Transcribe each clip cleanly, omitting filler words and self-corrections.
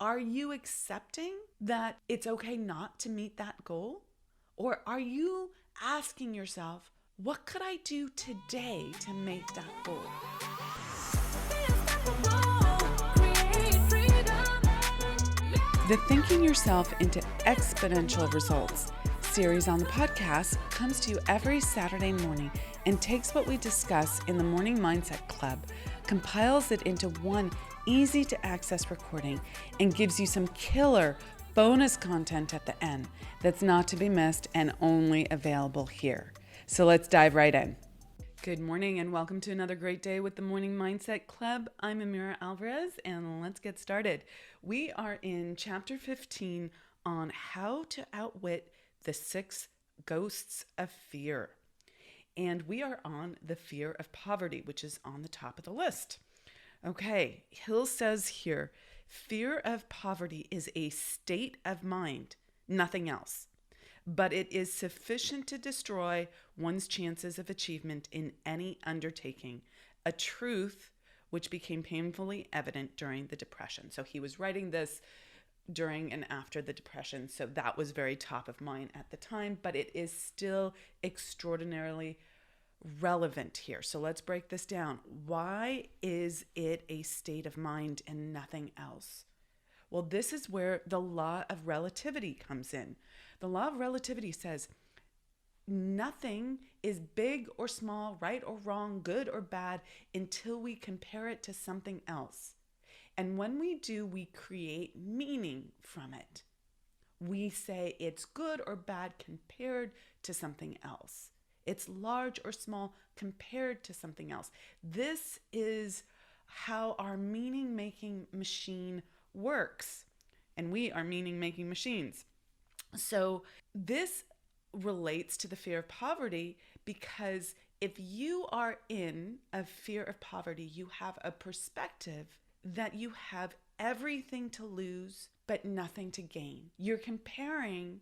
Are you accepting that it's okay not to meet that goal? Or are you asking yourself, what could I do today to make that goal? The Thinking Yourself into Exponential Results series on the podcast comes to you every Saturday morning and takes what we discuss in the Morning Mindset Club, compiles it into one easy to access recording, and gives you some killer bonus content at the end that's not to be missed and only available here. So let's dive right in. Good morning and welcome to another great day with the Morning Mindset Club. I'm Amira Alvarez and let's get started. We are in chapter 15 on how to outwit the 6 ghosts of fear. And we are on the fear of poverty, which is on the top of the list. Okay, Hill says here, fear of poverty is a state of mind, nothing else. But it is sufficient to destroy one's chances of achievement in any undertaking, a truth which became painfully evident during the Depression. So he was writing this during and after the Depression, so that was very top of mind at the time, but it is still extraordinarily relevant here. So let's break this down. Why is it a state of mind and nothing else? Well, this is where the law of relativity comes in. The law of relativity says nothing is big or small, right or wrong, good or bad, until we compare it to something else. And when we do, we create meaning from it. We say it's good or bad compared to something else. It's large or small compared to something else. This is how our meaning-making machine works. And we are meaning-making machines. So this relates to the fear of poverty because if you are in a fear of poverty, you have a perspective that you have everything to lose but nothing to gain. You're comparing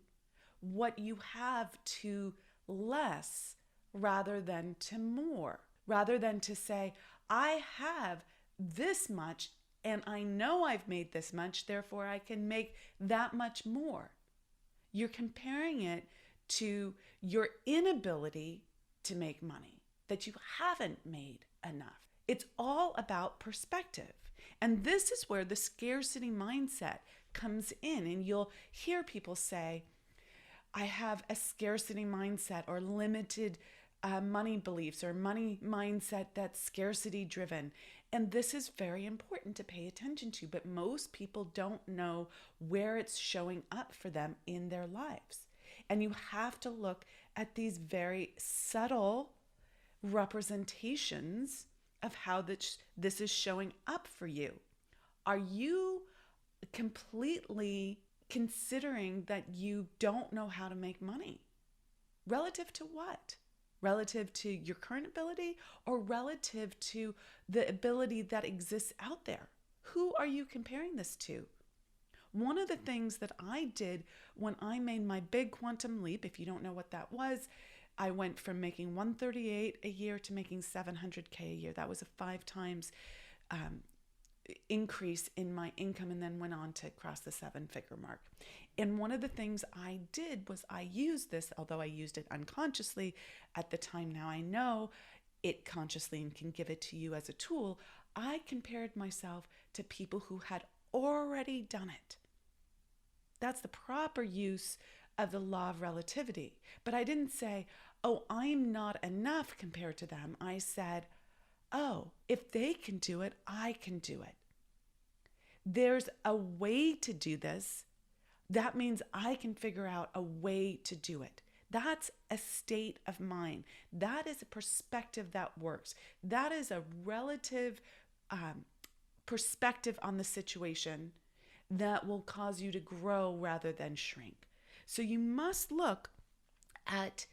what you have to less rather than to more, rather than to say, I have this much and I know I've made this much, therefore I can make that much more. You're comparing it to your inability to make money, that you haven't made enough. It's all about perspective. And this is where the scarcity mindset comes in. And you'll hear people say, I have a scarcity mindset or limited money beliefs or money mindset that's scarcity driven. And this is very important to pay attention to, but most people don't know where it's showing up for them in their lives. And you have to look at these very subtle representations of how this is showing up for you. Are you completely considering that you don't know how to make money? Relative to what? Relative to your current ability or relative to the ability that exists out there? Who are you comparing this to? One of the things that I did when I made my big quantum leap, if you don't know what that was, I went from making $138 a year to making $700K a year. That was a 5 times increase in my income, and then went on to cross the 7-figure mark. And one of the things I did was I used this, although I used it unconsciously at the time. Now I know it consciously and can give it to you as a tool. I compared myself to people who had already done it. That's the proper use of the law of relativity. But I didn't say, oh, I'm not enough compared to them. I said, oh, if they can do it, I can do it. There's a way to do this. That means I can figure out a way to do it. That's a state of mind. That is a perspective that works. That is a relative perspective on the situation that will cause you to grow rather than shrink. So you must look at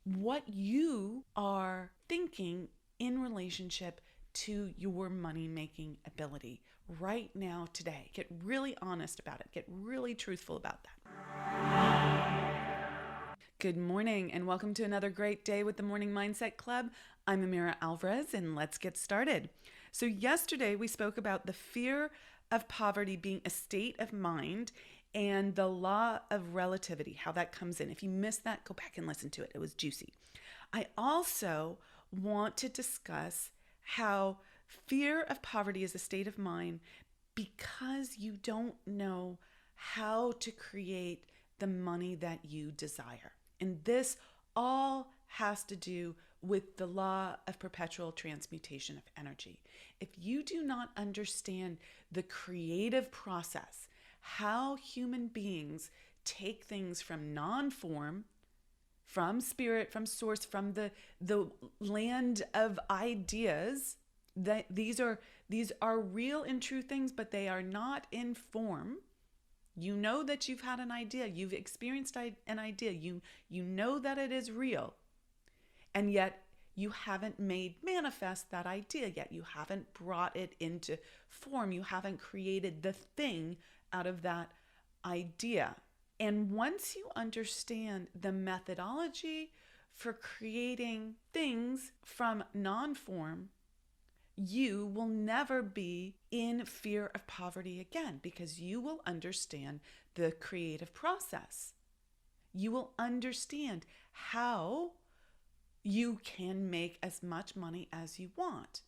what you are thinking in relationship to your money-making ability right now, today. Get really honest about it. Get really truthful about that. Good morning and welcome to another great day with the Morning Mindset Club. I'm Amira Alvarez and let's get started. So yesterday we spoke about the fear of poverty being a state of mind and the law of relativity, how that comes in. If you missed that, go back and listen to it. It was juicy. I also want to discuss how fear of poverty is a state of mind because you don't know how to create the money that you desire. And this all has to do with the law of perpetual transmutation of energy. If you do not understand the creative process, how human beings take things from non-form, from spirit, from source, from the land of ideas, that these are real and true things, but they are not in form. You know that you've had an idea, you've experienced an idea, you know that it is real, and yet you haven't made manifest that idea yet. You haven't brought it into form. You haven't created the thing out of that idea. And once you understand the methodology for creating things from non-form, you will never be in fear of poverty again because you will understand the creative process. You will understand how you can make as much money as you want.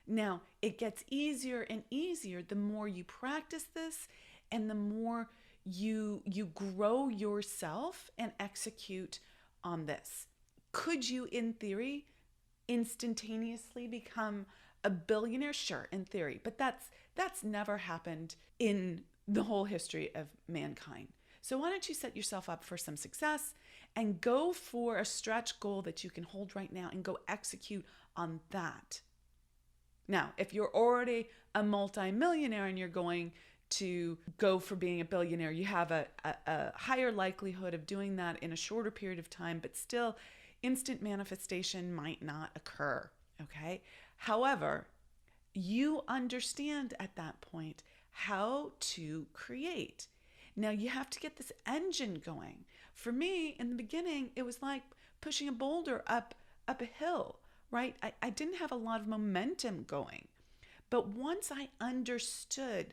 Now, it gets easier and easier the more you practice this and the more you grow yourself and execute on this. Could you, in theory, instantaneously become a billionaire? Sure, in theory, but that's never happened in the whole history of mankind. So why don't you set yourself up for some success and go for a stretch goal that you can hold right now and go execute on that. Now, if you're already a multimillionaire and you're going to go for being a billionaire, you have a higher likelihood of doing that in a shorter period of time, but still instant manifestation might not occur, okay? However, you understand at that point how to create. Now you have to get this engine going. For me, in the beginning, it was like pushing a boulder up a hill, right? I didn't have a lot of momentum going. But once I understood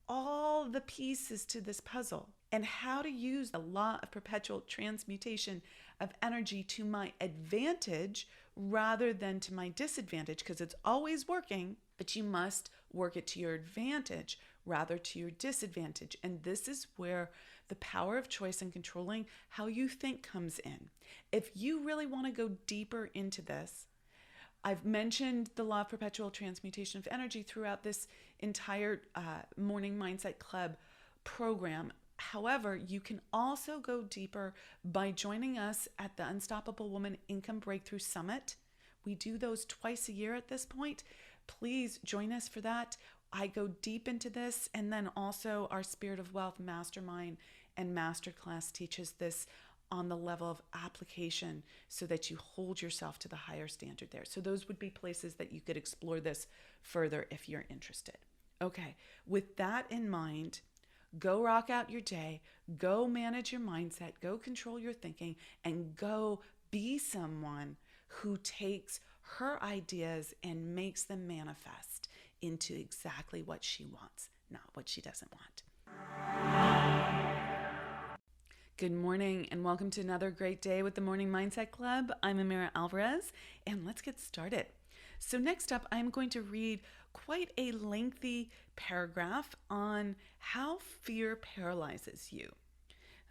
all the pieces to this puzzle and how to use the law of perpetual transmutation of energy to my advantage rather than to my disadvantage, because it's always working, but you must work it to your advantage rather to your disadvantage. And this is where the power of choice and controlling how you think comes in. If you really want to go deeper into this, I've mentioned the law of perpetual transmutation of energy throughout this entire Morning Mindset Club program. However, you can also go deeper by joining us at the Unstoppable Woman Income Breakthrough Summit. We do those twice a year at this point. Please join us for that. I go deep into this, and then also our Spirit of Wealth Mastermind and Masterclass teaches this on the level of application so that you hold yourself to the higher standard there. So those would be places that you could explore this further if you're interested. Okay, with that in mind, go rock out your day, go manage your mindset, go control your thinking, and go be someone who takes her ideas and makes them manifest into exactly what she wants, not what she doesn't want. Good morning and welcome to another great day with the Morning Mindset Club. I'm Amira Alvarez and let's get started. So next up, I'm going to read quite a lengthy paragraph on how fear paralyzes you.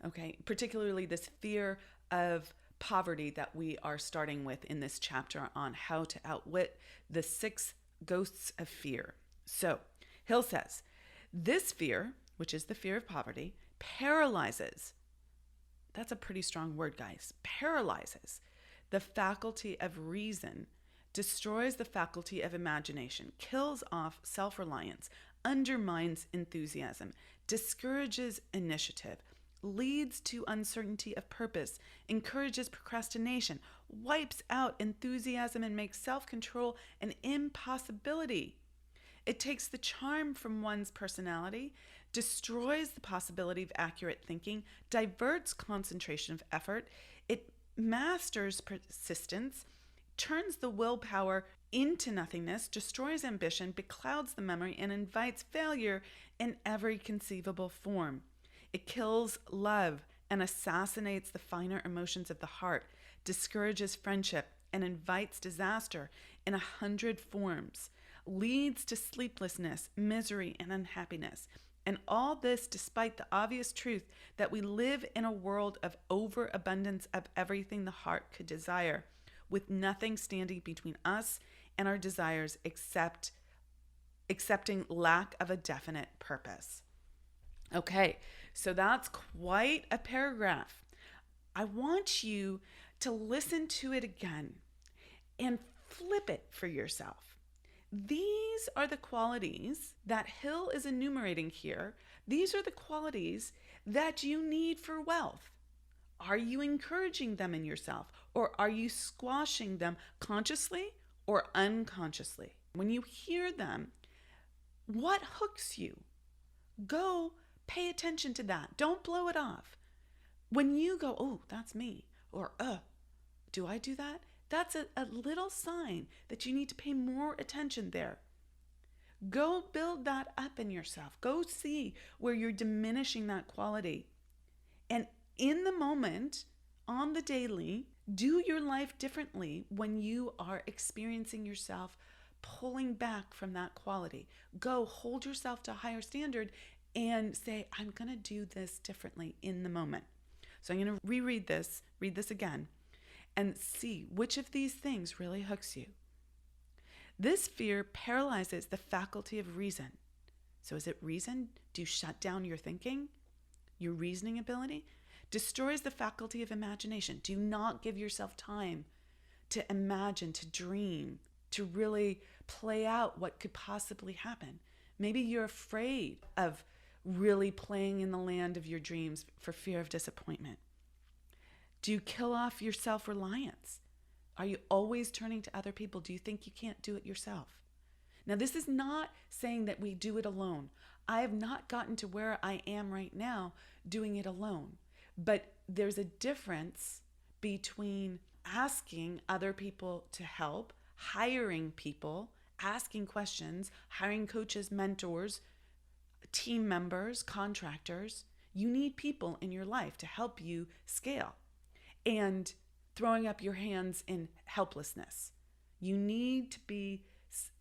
Okay, particularly this fear of poverty that we are starting with in this chapter on how to outwit the 6 ghosts of fear. So Hill says, this fear, which is the fear of poverty, paralyzes. That's a pretty strong word, guys. Paralyzes the faculty of reason, destroys the faculty of imagination, kills off self-reliance, undermines enthusiasm, discourages initiative, leads to uncertainty of purpose, encourages procrastination, wipes out enthusiasm, and makes self-control an impossibility. It takes the charm from one's personality, destroys the possibility of accurate thinking, diverts concentration of effort, it masters persistence, turns the willpower into nothingness, destroys ambition, beclouds the memory, and invites failure in every conceivable form. It kills love and assassinates the finer emotions of the heart, discourages friendship, and invites disaster in 100 forms, leads to sleeplessness, misery, and unhappiness. And all this despite the obvious truth that we live in a world of overabundance of everything the heart could desire, with nothing standing between us and our desires excepting lack of a definite purpose. Okay, so that's quite a paragraph. I want you to listen to it again and flip it for yourself. These are the qualities that Hill is enumerating here. These are the qualities that you need for wealth. Are you encouraging them in yourself, or are you squashing them consciously or unconsciously? When you hear them, what hooks you? Go pay attention to that. Don't blow it off. When you go, oh, that's me, or do I do that? That's a little sign that you need to pay more attention there. Go build that up in yourself. Go see where you're diminishing that quality. And in the moment, on the daily, do your life differently when you are experiencing yourself pulling back from that quality. Go hold yourself to a higher standard and say, I'm going to do this differently in the moment. So I'm going to read this again, and see which of these things really hooks you. This fear paralyzes the faculty of reason. So is it reason? Do you shut down your thinking, your reasoning ability? Destroys the faculty of imagination. Do not give yourself time to imagine, to dream, to really play out what could possibly happen. Maybe you're afraid of really playing in the land of your dreams for fear of disappointment. Do you kill off your self-reliance? Are you always turning to other people? Do you think you can't do it yourself? Now, this is not saying that we do it alone. I have not gotten to where I am right now doing it alone. But there's a difference between asking other people to help, hiring people, asking questions, hiring coaches, mentors, team members, contractors. You need people in your life to help you scale. And throwing up your hands in helplessness. You need to be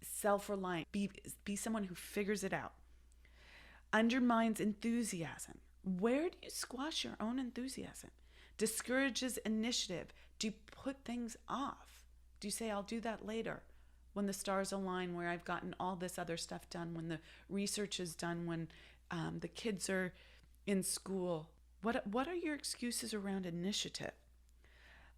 self-reliant. Be someone who figures it out. Undermines enthusiasm. Where do you squash your own enthusiasm? Discourages initiative. Do you put things off? Do you say, I'll do that later, when the stars align, where I've gotten all this other stuff done, when the research is done, when the kids are in school? What are your excuses around initiative?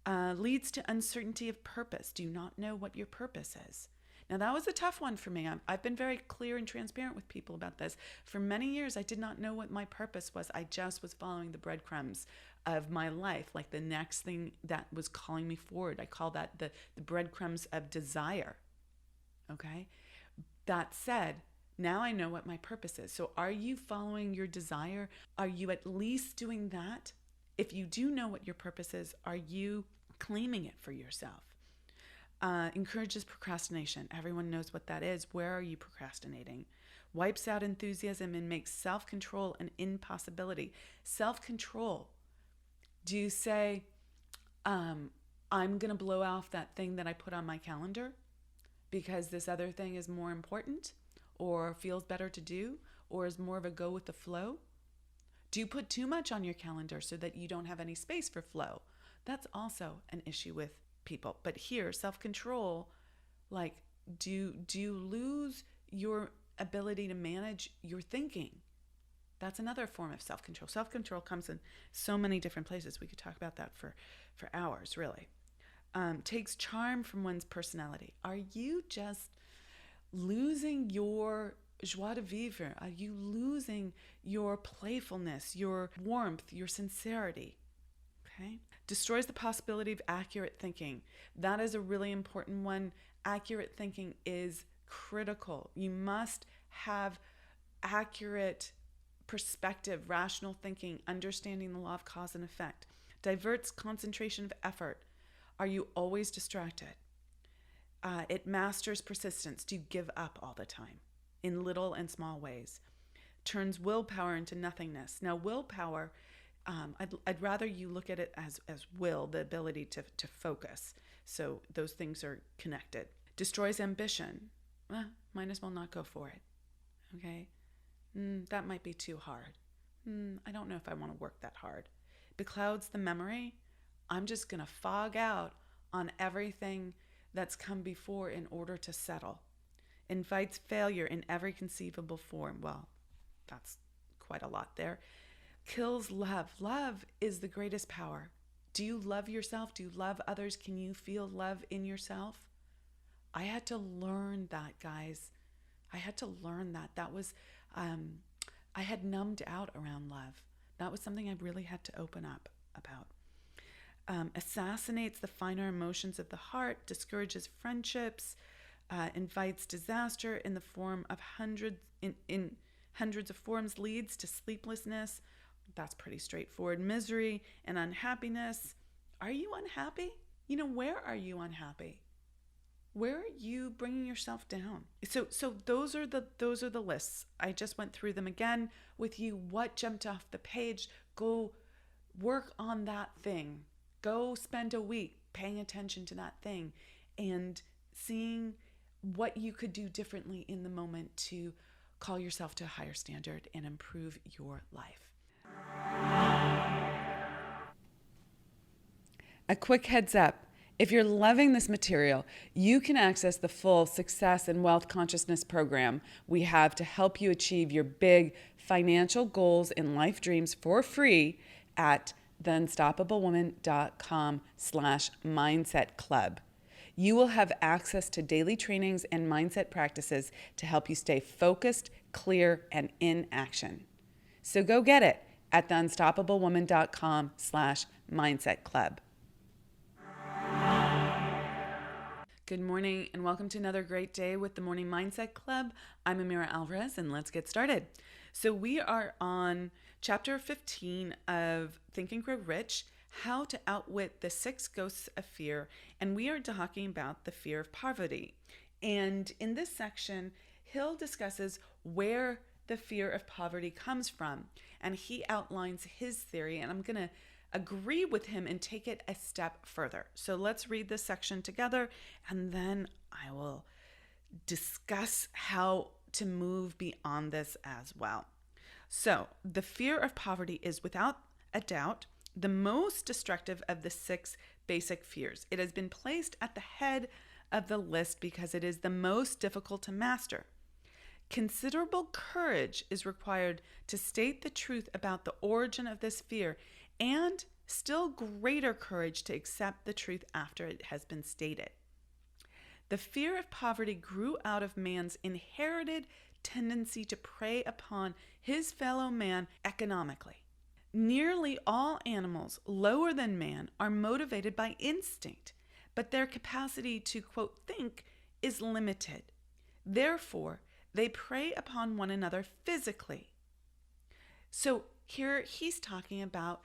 Leads to uncertainty of purpose. Do you not know what your purpose is? Now, that was a tough one for me. I've been very clear and transparent with people about this. For many years, I did not know what my purpose was. I just was following the breadcrumbs of my life, like the next thing that was calling me forward. I call that the breadcrumbs of desire. Okay? That said, now I know what my purpose is. So are you following your desire? Are you at least doing that? If you do know what your purpose is, are you claiming it for yourself? Encourages procrastination. Everyone knows what that is. Where are you procrastinating? Wipes out enthusiasm and makes self-control an impossibility. Self-control. Do you say, I'm going to blow off that thing that I put on my calendar because this other thing is more important or feels better to do or is more of a go with the flow? Do you put too much on your calendar so that you don't have any space for flow? That's also an issue with people. But here, self-control, like, do you lose your ability to manage your thinking? That's another form of self-control. Self-control comes in so many different places. We could talk about that for hours, really. Takes charm from one's personality. Are you just losing your joie de vivre? Are you losing your playfulness, your warmth, your sincerity? Okay. Destroys the possibility of accurate thinking. That is a really important one. Accurate thinking is critical. You must have accurate perspective, rational thinking, understanding the law of cause and effect. Diverts concentration of effort. Are you always distracted? It masters persistence to give up all the time in little and small ways. Turns willpower into nothingness. Now, willpower, I'd rather you look at it as will, the ability to focus. So those things are connected. Destroys ambition. Might as well not go for it. Okay? That might be too hard. I don't know if I want to work that hard. Beclouds the memory. I'm just going to fog out on everything that's come before in order to settle. Invites failure in every conceivable form. Well, that's quite a lot there. Kills love. Love is the greatest power. Do you love yourself? Do you love others? Can you feel love in yourself? I had to learn that, guys. I had to learn that. That was, I had numbed out around love. That was something I really had to open up about. Assassinates the finer emotions of the heart, discourages friendships, invites disaster in the form of hundreds of forms, leads to sleeplessness. That's pretty straightforward. Misery and unhappiness. Are you unhappy? Where are you unhappy? Where are you bringing yourself down? So those are the lists. I just went through them again with you. What jumped off the page? Go work on that thing. Go spend a week paying attention to that thing and seeing what you could do differently in the moment to call yourself to a higher standard and improve your life. A quick heads up. If you're loving this material, you can access the full Success and Wealth Consciousness program we have to help you achieve your big financial goals and life dreams for free at theunstoppablewoman.com/mindset club. You will have access to daily trainings and mindset practices to help you stay focused, clear, and in action. So go get it at theunstoppablewoman.com/mindset club. Good morning and welcome to another great day with the Morning Mindset Club. I'm Amira Alvarez and let's get started. So we are on chapter 15 of Think and Grow Rich, How to Outwit the 6 Ghosts of Fear, and we are talking about the fear of poverty. And in this section, Hill discusses where the fear of poverty comes from, and he outlines his theory, and I'm going to agree with him and take it a step further. So let's read this section together, and then I will discuss how to move beyond this as well. So the fear of poverty is without a doubt the most destructive of the 6 basic fears. It has been placed at the head of the list because it is the most difficult to master. Considerable courage is required to state the truth about the origin of this fear, and still greater courage to accept the truth after it has been stated. The fear of poverty grew out of man's inherited tendency to prey upon his fellow man economically. Nearly all animals lower than man are motivated by instinct, but their capacity to, quote, think is limited. Therefore, they prey upon one another physically. So here he's talking about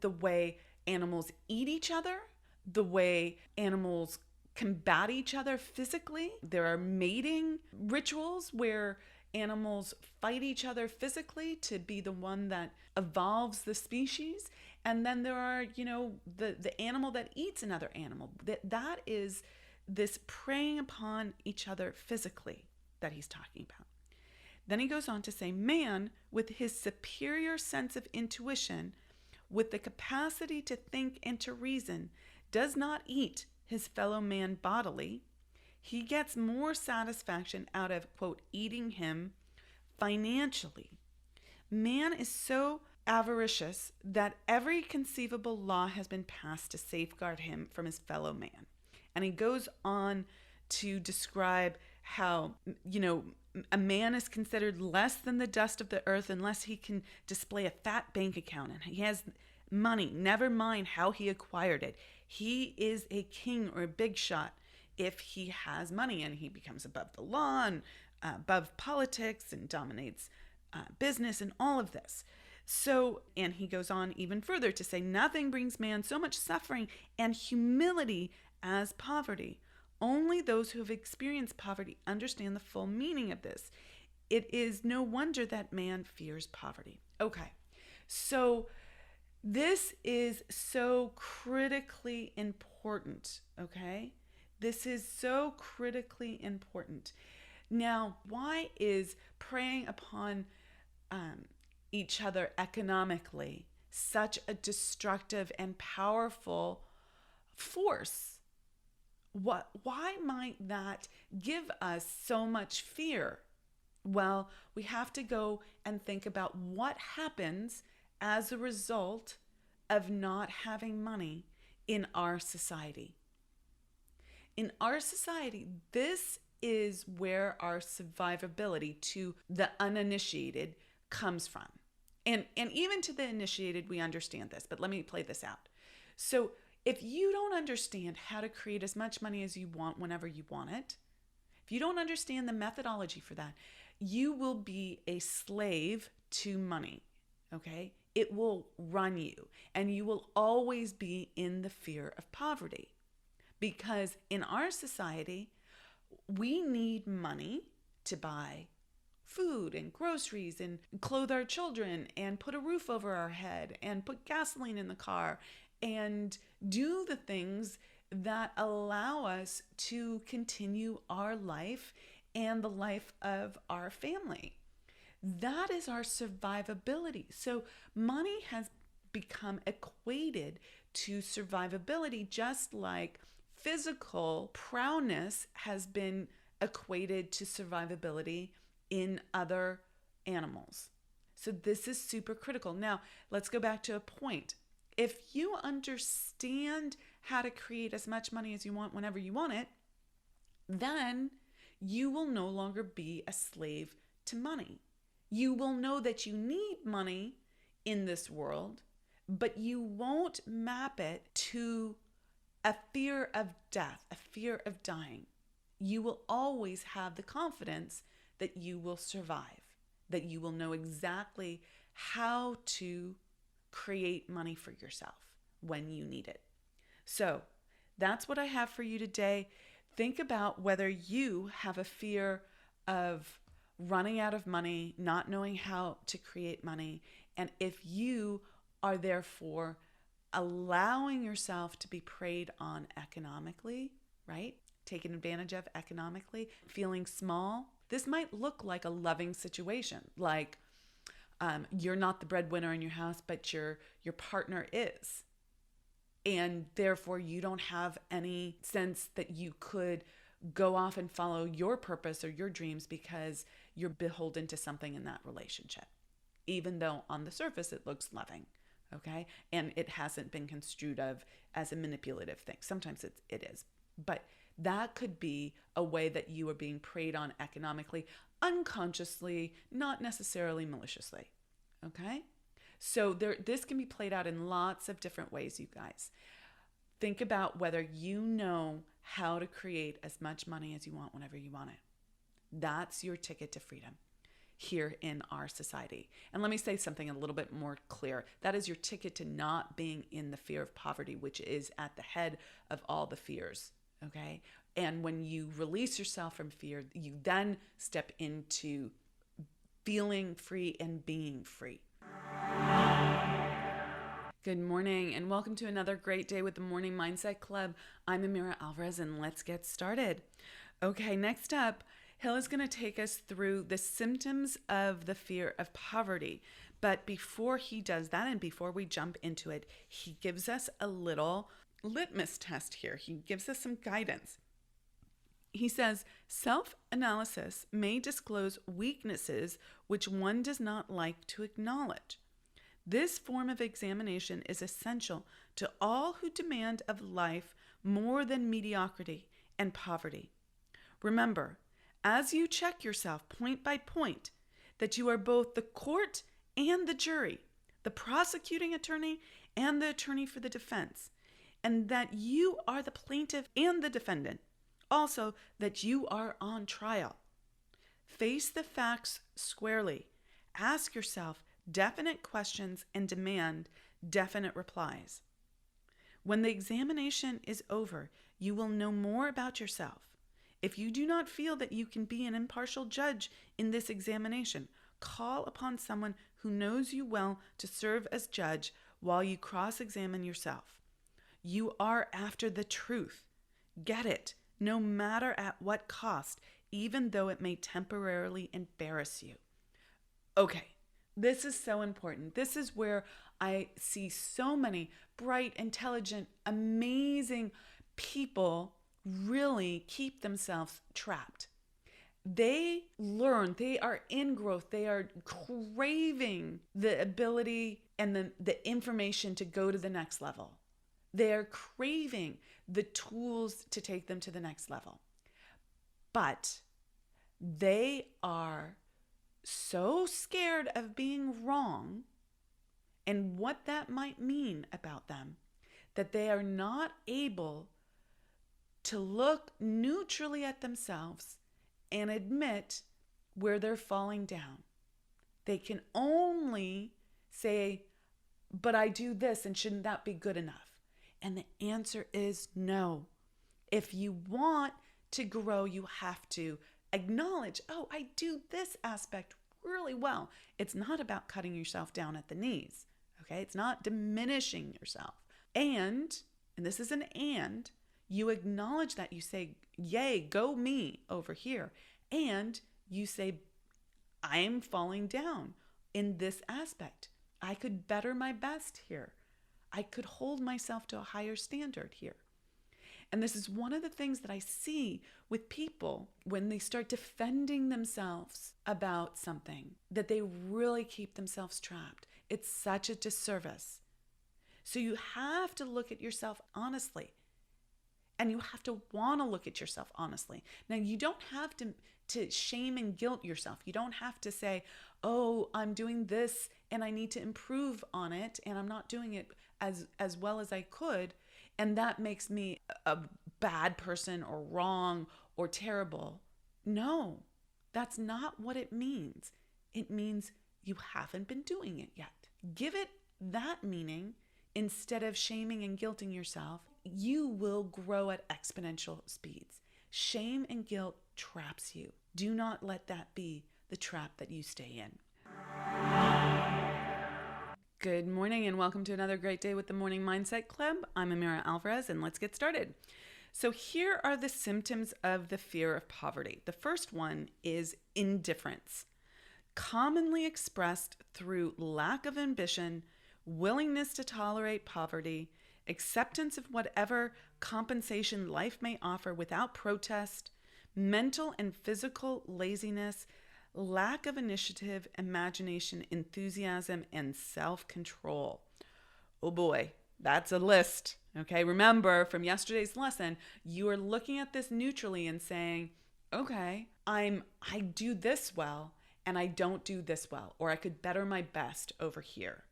the way animals eat each other, the way animals combat each other physically. There are mating rituals where animals fight each other physically to be the one that evolves the species. And then there are, the animal that eats another animal. That is this preying upon each other physically that he's talking about. Then he goes on to say, man, with his superior sense of intuition, with the capacity to think and to reason, does not eat his fellow man bodily. He gets more satisfaction out of, quote, eating him financially. Man is so avaricious that every conceivable law has been passed to safeguard him from his fellow man. And he goes on to describe how, a man is considered less than the dust of the earth unless he can display a fat bank account and he has money, never mind how he acquired it. He is a king or a big shot if he has money, and he becomes above the law and above politics and dominates business and all of this. So, and he goes on even further to say, nothing brings man so much suffering and humility as poverty. Only those who have experienced poverty understand the full meaning of this. It is no wonder that man fears poverty. Okay, so this is so critically important, okay? This is so critically important. Now, why is preying upon each other economically such a destructive and powerful force? Why might that give us so much fear? Well, we have to go and think about what happens as a result of not having money in our society. In our society, this is where our survivability to the uninitiated comes from. And even to the initiated, we understand this, but let me play this out. So if you don't understand how to create as much money as you want whenever you want it, if you don't understand the methodology for that, you will be a slave to money, okay? It will run you, and you will always be in the fear of poverty. Because in our society, we need money to buy food and groceries and clothe our children and put a roof over our head and put gasoline in the car and do the things that allow us to continue our life and the life of our family. That is our survivability. So money has become equated to survivability, just like physical prowess has been equated to survivability in other animals. So this is super critical. Now, let's go back to a point. If you understand how to create as much money as you want whenever you want it, then you will no longer be a slave to money. You will know that you need money in this world, but you won't map it to a fear of death, a fear of dying. You will always have the confidence that you will survive, that you will know exactly how to create money for yourself when you need it. So that's what I have for you today. Think about whether you have a fear of running out of money, not knowing how to create money, and if you are therefore allowing yourself to be preyed on economically, right? Taken advantage of economically, feeling small. This might look like a loving situation, like you're not the breadwinner in your house, but your partner is. And therefore, you don't have any sense that you could go off and follow your purpose or your dreams because you're beholden to something in that relationship, even though on the surface it looks loving, okay? And it hasn't been construed of as a manipulative thing. Sometimes it is. But that could be a way that you are being preyed on economically, unconsciously, not necessarily maliciously, okay? So this can be played out in lots of different ways, you guys. Think about whether you know how to create as much money as you want whenever you want it. That's your ticket to freedom here in our society. And let me say something a little bit more clear. That is your ticket to not being in the fear of poverty, which is at the head of all the fears, okay? And when you release yourself from fear, you then step into feeling free and being free. Good morning and welcome to another great day with the Morning Mindset Club. I'm Amira Alvarez and let's get started. Okay, next up, Hill is going to take us through the symptoms of the fear of poverty. But before he does that and before we jump into it, he gives us a little litmus test here. He gives us some guidance. He says, self-analysis may disclose weaknesses which one does not like to acknowledge. This form of examination is essential to all who demand of life more than mediocrity and poverty. Remember, as you check yourself point by point, that you are both the court and the jury, the prosecuting attorney and the attorney for the defense, and that you are the plaintiff and the defendant. Also, that you are on trial. Face the facts squarely. Ask yourself definite questions and demand definite replies. When the examination is over, you will know more about yourself. If you do not feel that you can be an impartial judge in this examination, call upon someone who knows you well to serve as judge while you cross-examine yourself. You are after the truth. Get it, no matter at what cost, even though it may temporarily embarrass you. Okay, this is so important. This is where I see so many bright, intelligent, amazing people really keep themselves trapped. They learn, they are in growth, they are craving the ability and the information to go to the next level. They are craving the tools to take them to the next level. But they are so scared of being wrong and what that might mean about them that they are not able to look neutrally at themselves and admit where they're falling down. They can only say, but I do this, and shouldn't that be good enough? And the answer is no. If you want to grow, you have to acknowledge, oh, I do this aspect really well. It's not about cutting yourself down at the knees, okay? It's not diminishing yourself. And this is an and, you acknowledge that. You say, yay, go me over here. And you say, I'm falling down in this aspect. I could better my best here. I could hold myself to a higher standard here. And this is one of the things that I see with people when they start defending themselves about something, that they really keep themselves trapped. It's such a disservice. So you have to look at yourself honestly. And you have to want to look at yourself honestly. Now, you don't have to shame and guilt yourself. You don't have to say, oh, I'm doing this and I need to improve on it and I'm not doing it as well as I could. And that makes me a bad person or wrong or terrible. No, that's not what it means. It means you haven't been doing it yet. Give it that meaning instead of shaming and guilting yourself. You will grow at exponential speeds. Shame and guilt traps you. Do not let that be the trap that you stay in. Good morning and welcome to another great day with the Morning Mindset Club. I'm Amira Alvarez and let's get started. So here are the symptoms of the fear of poverty. The first one is indifference, commonly expressed through lack of ambition, willingness to tolerate poverty, acceptance of whatever compensation life may offer without protest, mental and physical laziness, lack of initiative, imagination, enthusiasm, and self-control. Oh boy, that's a list. Okay, remember from yesterday's lesson, you are looking at this neutrally and saying, okay, I do this well and I don't do this well, or I could better my best over here.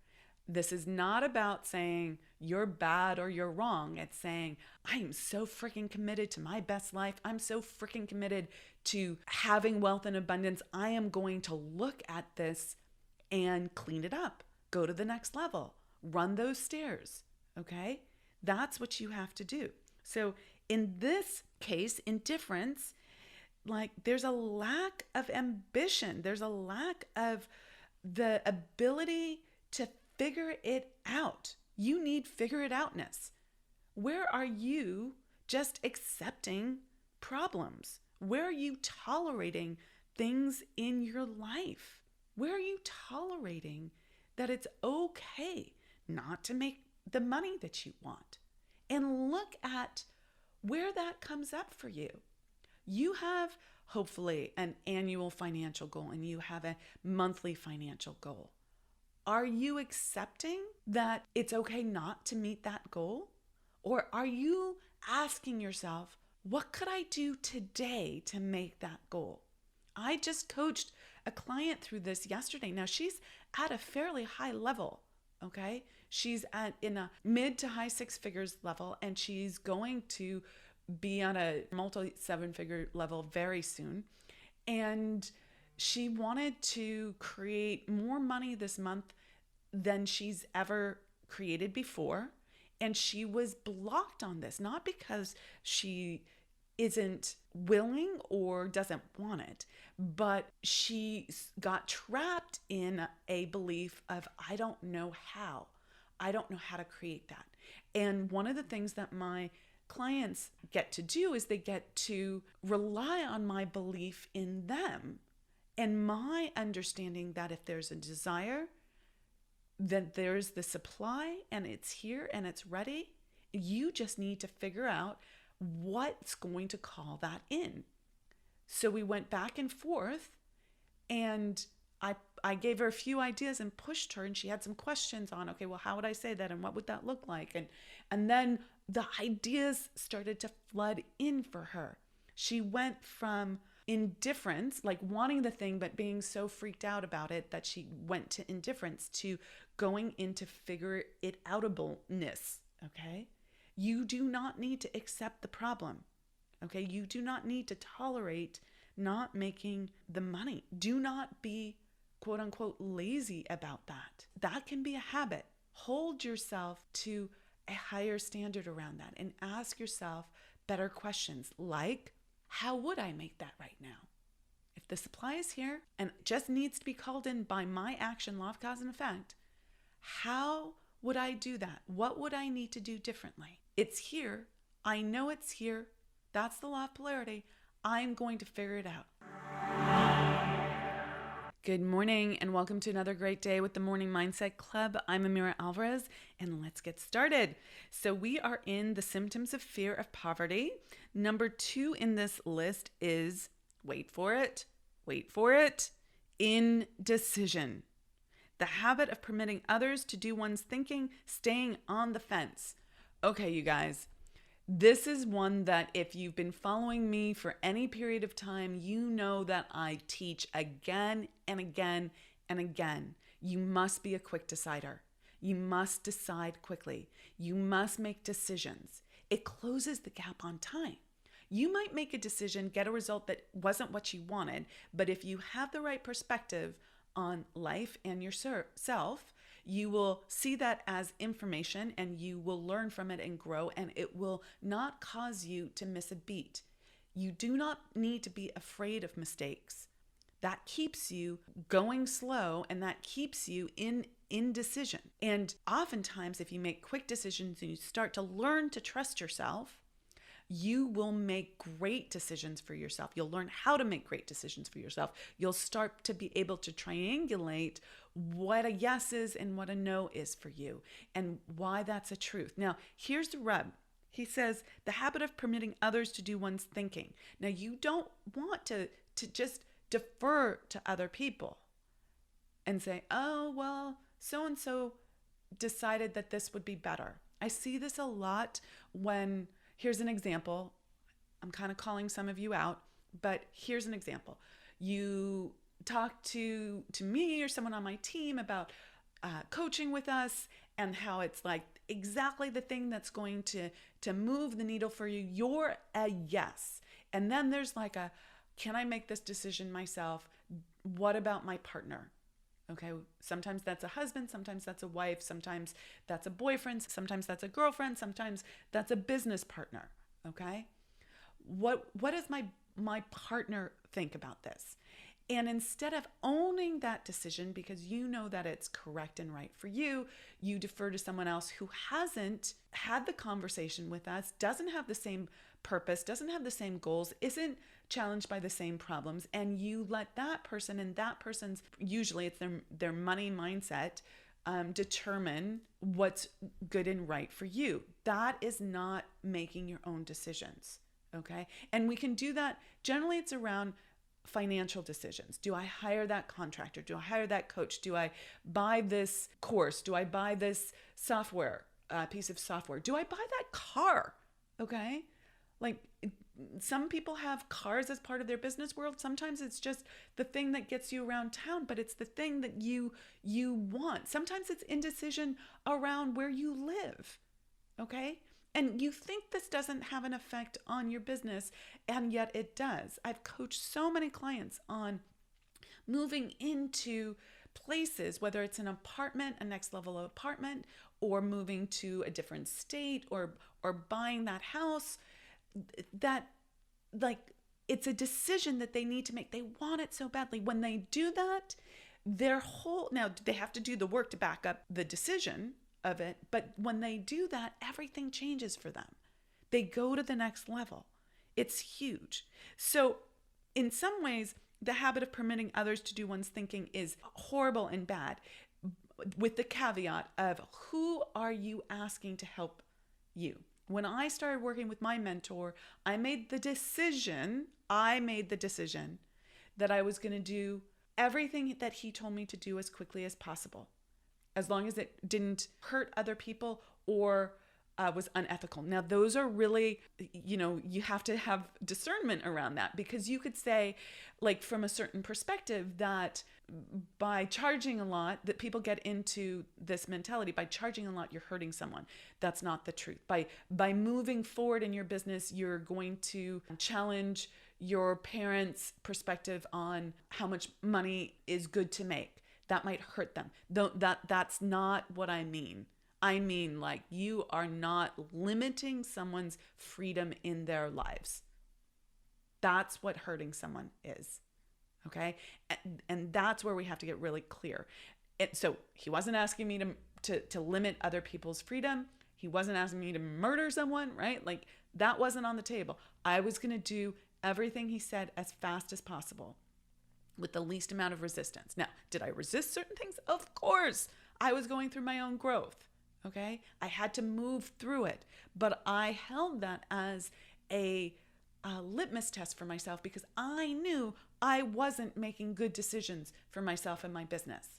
This is not about saying you're bad or you're wrong. It's saying, I am so freaking committed to my best life. I'm so freaking committed to having wealth and abundance. I am going to look at this and clean it up. Go to the next level. Run those stairs. Okay? That's what you have to do. So in this case, indifference, like there's a lack of ambition. There's a lack of the ability to figure it out. You need figure it outness. Where are you just accepting problems? Where are you tolerating things in your life? Where are you tolerating that it's okay not to make the money that you want? And look at where that comes up for you. You have hopefully an annual financial goal and you have a monthly financial goal. Are you accepting that it's okay not to meet that goal? Or are you asking yourself, what could I do today to make that goal? I just coached a client through this yesterday. Now she's at a fairly high level, okay? She's in a mid to high six figures level and she's going to be on a multi seven figure level very soon. And she wanted to create more money this month than she's ever created before. And she was blocked on this, not because she isn't willing or doesn't want it, but she got trapped in a belief of, I don't know how. I don't know how to create that. And one of the things that my clients get to do is they get to rely on my belief in them and my understanding that if there's a desire, then there's the supply and it's here and it's ready. You just need to figure out what's going to call that in. So we went back and forth, and I gave her a few ideas and pushed her, and she had some questions on, okay, well, how would I say that? And what would that look like? And then the ideas started to flood in for her. She went from indifference, like wanting the thing, but being so freaked out about it that she went to indifference, to going into figure it outableness. Okay. You do not need to accept the problem. Okay. You do not need to tolerate not making the money. Do not be quote unquote lazy about that. That can be a habit. Hold yourself to a higher standard around that and ask yourself better questions like, how would I make that right now? If the supply is here and just needs to be called in by my action, law of cause and effect, how would I do that? What would I need to do differently? It's here. I know it's here. That's the law of polarity. I'm going to figure it out. Good morning and welcome to another great day with the Morning Mindset Club. I'm Amira Alvarez and let's get started. So we are in the symptoms of fear of poverty. Number 2 in this list is, wait for it, indecision. The habit of permitting others to do one's thinking, staying on the fence. Okay, you guys. This is one that if you've been following me for any period of time, you know that I teach again and again and again. You must be a quick decider. You must decide quickly. You must make decisions. It closes the gap on time. You might make a decision, get a result that wasn't what you wanted, but if you have the right perspective on life and yourself, you will see that as information and you will learn from it and grow, and it will not cause you to miss a beat. You do not need to be afraid of mistakes. That keeps you going slow and that keeps you in indecision. And oftentimes, if you make quick decisions and you start to learn to trust yourself, you will make great decisions for yourself. You'll learn how to make great decisions for yourself. You'll start to be able to triangulate what a yes is and what a no is for you and why that's a truth. Now, here's the rub. He says, the habit of permitting others to do one's thinking. Now, you don't want to just defer to other people and say, oh, well, so-and-so decided that this would be better. I see this a lot when, here's an example. I'm kind of calling some of you out, but here's an example. You talk to me or someone on my team about coaching with us and how it's like exactly the thing that's going to move the needle for you. You're a yes. And then there's like a, can I make this decision myself? What about my partner? Okay, sometimes that's a husband, sometimes that's a wife, sometimes that's a boyfriend, sometimes that's a girlfriend, sometimes that's a business partner. Okay, what does my partner think about this? And instead of owning that decision because you know that it's correct and right for you, you defer to someone else who hasn't had the conversation with us, doesn't have the same purpose, doesn't have the same goals, isn't challenged by the same problems, and you let that person and that person's, usually it's their money mindset, determine what's good and right for you. That is not making your own decisions, okay? And we can do that. Generally, it's around financial decisions. Do I hire that contractor? Do I hire that coach? Do I buy this course? Do I buy this software, piece of software? Do I buy that car? Okay? Like, some people have cars as part of their business world. Sometimes it's just the thing that gets you around town, but it's the thing that you want. Sometimes it's indecision around where you live. Okay? And you think this doesn't have an effect on your business, and yet it does. I've coached so many clients on moving into places, whether it's an apartment, a next level apartment, or moving to a different state, or buying that house, that like it's a decision that they need to make. They want it so badly. When they do that, now they have to do the work to back up the decision of it, but when they do that, everything changes for them. They go to the next level. It's huge. So in some ways, the habit of permitting others to do one's thinking is horrible and bad, with the caveat of who are you asking to help you? When I started working with my mentor, I made the decision that I was going to do everything that he told me to do as quickly as possible, as long as it didn't hurt other people or was unethical. Now, those are really, you have to have discernment around that, because you could say, like, from a certain perspective, that by charging a lot, that people get into this mentality, by charging a lot, you're hurting someone. That's not the truth. By moving forward in your business, you're going to challenge your parents' perspective on how much money is good to make. That might hurt them. That's not what I mean. I mean, like, you are not limiting someone's freedom in their lives. That's what hurting someone is. Okay? And that's where we have to get really clear. So he wasn't asking me to limit other people's freedom. He wasn't asking me to murder someone, right? Like, that wasn't on the table. I was going to do everything he said as fast as possible with the least amount of resistance. Now, did I resist certain things? Of course. I was going through my own growth. Okay? I had to move through it, but I held that as a litmus test for myself, because I knew I wasn't making good decisions for myself and my business.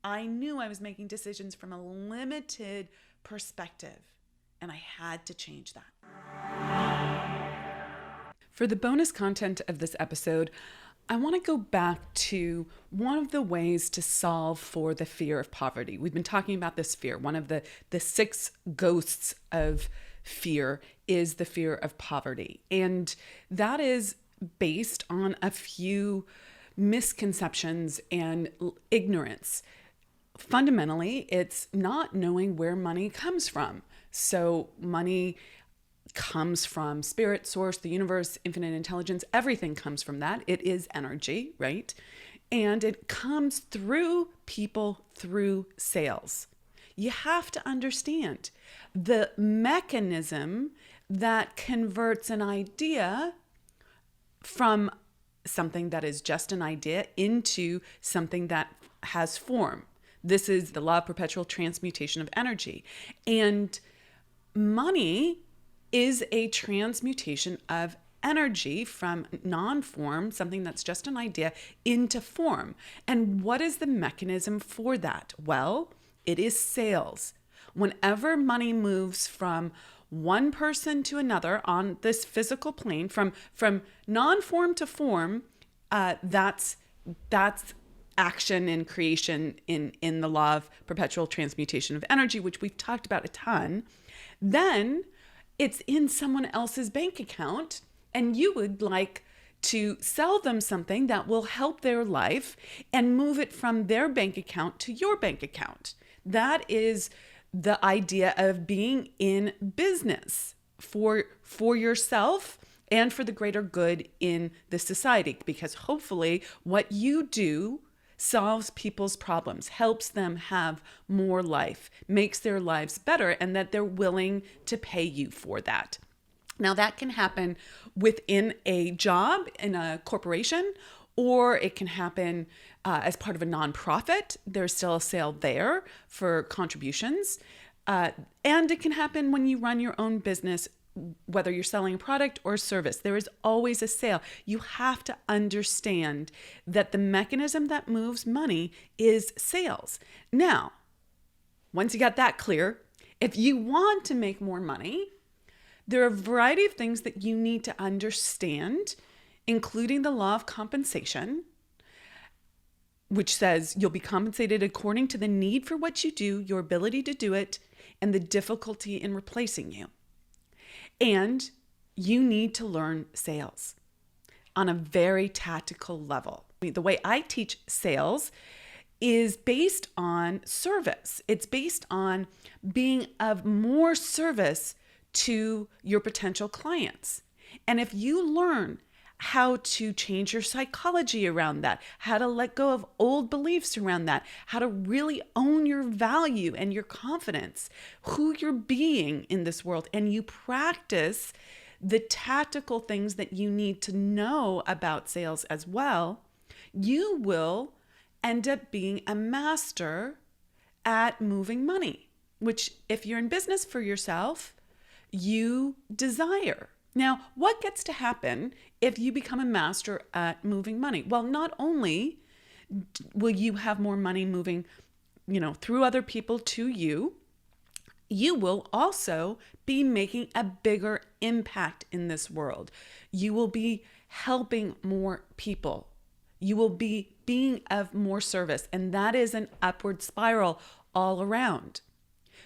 I knew I was making decisions from a limited perspective, and I had to change that. For the bonus content of this episode, I want to go back to one of the ways to solve for the fear of poverty. We've been talking about this fear. One of the 6 ghosts of fear is the fear of poverty. And that is based on a few misconceptions and ignorance. Fundamentally, it's not knowing where money comes from. So money comes from spirit, source, the universe, infinite intelligence. Everything comes from that. It is energy, right? And it comes through people, through sales. You have to understand the mechanism that converts an idea from something that is just an idea into something that has form. This is the law of perpetual transmutation of energy. And money is a transmutation of energy from non-form, something that's just an idea, into form. And what is the mechanism for that? Well, it is sales. Whenever money moves from one person to another on this physical plane, from non-form to form, that's action and creation in the law of perpetual transmutation of energy, which we've talked about a ton. Then it's in someone else's bank account, and you would like to sell them something that will help their life and move it from their bank account to your bank account. That is the idea of being in business for yourself and for the greater good in the society, because hopefully what you do solves people's problems, helps them have more life, makes their lives better, and that they're willing to pay you for that. Now, that can happen within a job in a corporation, or it can happen as part of a nonprofit. There's still a sale there for contributions. And it can happen when you run your own business, whether you're selling a product or a service. There is always a sale. You have to understand that the mechanism that moves money is sales. Now, once you got that clear, if you want to make more money, there are a variety of things that you need to understand, including the law of compensation, which says you'll be compensated according to the need for what you do, your ability to do it, and the difficulty in replacing you. And you need to learn sales on a very tactical level. The way I teach sales is based on service. It's based on being of more service to your potential clients. And if you learn how to change your psychology around that, how to let go of old beliefs around that, how to really own your value and your confidence, who you're being in this world, and you practice the tactical things that you need to know about sales as well, you will end up being a master at moving money, which if you're in business for yourself, you desire. Now, what gets to happen if you become a master at moving money? Well, not only will you have more money moving, through other people to you, you will also be making a bigger impact in this world. You will be helping more people. You will be being of more service, and that is an upward spiral all around.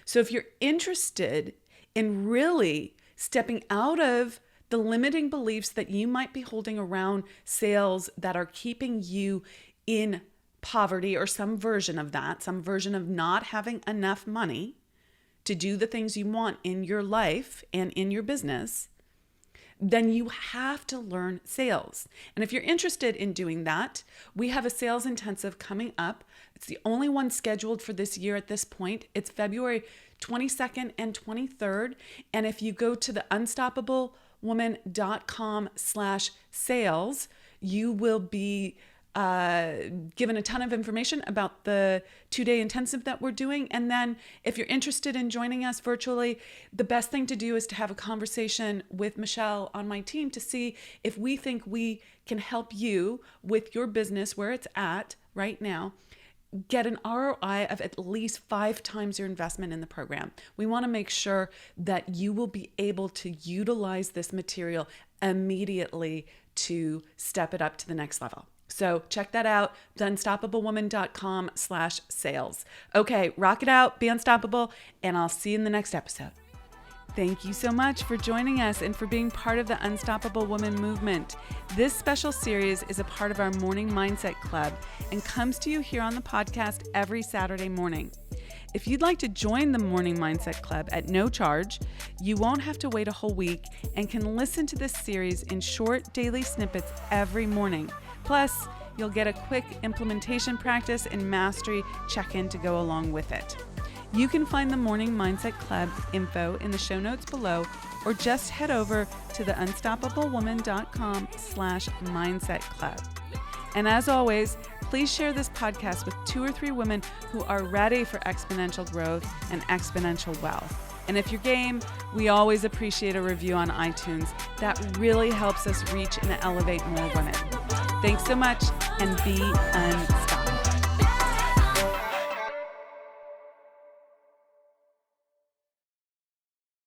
So if you're interested in really stepping out of the limiting beliefs that you might be holding around sales that are keeping you in poverty or some version of that, some version of not having enough money to do the things you want in your life and in your business, then you have to learn sales. And if you're interested in doing that, we have a sales intensive coming up. It's the only one scheduled for this year at this point. It's February 22nd and 23rd. And if you go to the unstoppablewoman.com/sales, you will be given a ton of information about the 2-day intensive that we're doing. And then if you're interested in joining us virtually, the best thing to do is to have a conversation with Michelle on my team to see if we think we can help you with your business where it's at right now, get an ROI of at least 5 times your investment in the program. We want to make sure that you will be able to utilize this material immediately to step it up to the next level. So check that out, theunstoppablewoman.com/sales. Okay, rock it out, be unstoppable, and I'll see you in the next episode. Thank you so much for joining us and for being part of the Unstoppable Woman movement. This special series is a part of our Morning Mindset Club and comes to you here on the podcast every Saturday morning. If you'd like to join the Morning Mindset Club at no charge, you won't have to wait a whole week and can listen to this series in short daily snippets every morning. Plus, you'll get a quick implementation practice and mastery check-in to go along with it. You can find the Morning Mindset Club info in the show notes below, or just head over to the unstoppablewoman.com/mindset club. And as always, please share this podcast with 2 or 3 women who are ready for exponential growth and exponential wealth. And if you're game, we always appreciate a review on iTunes. That really helps us reach and elevate more women. Thanks so much, and be unstoppable.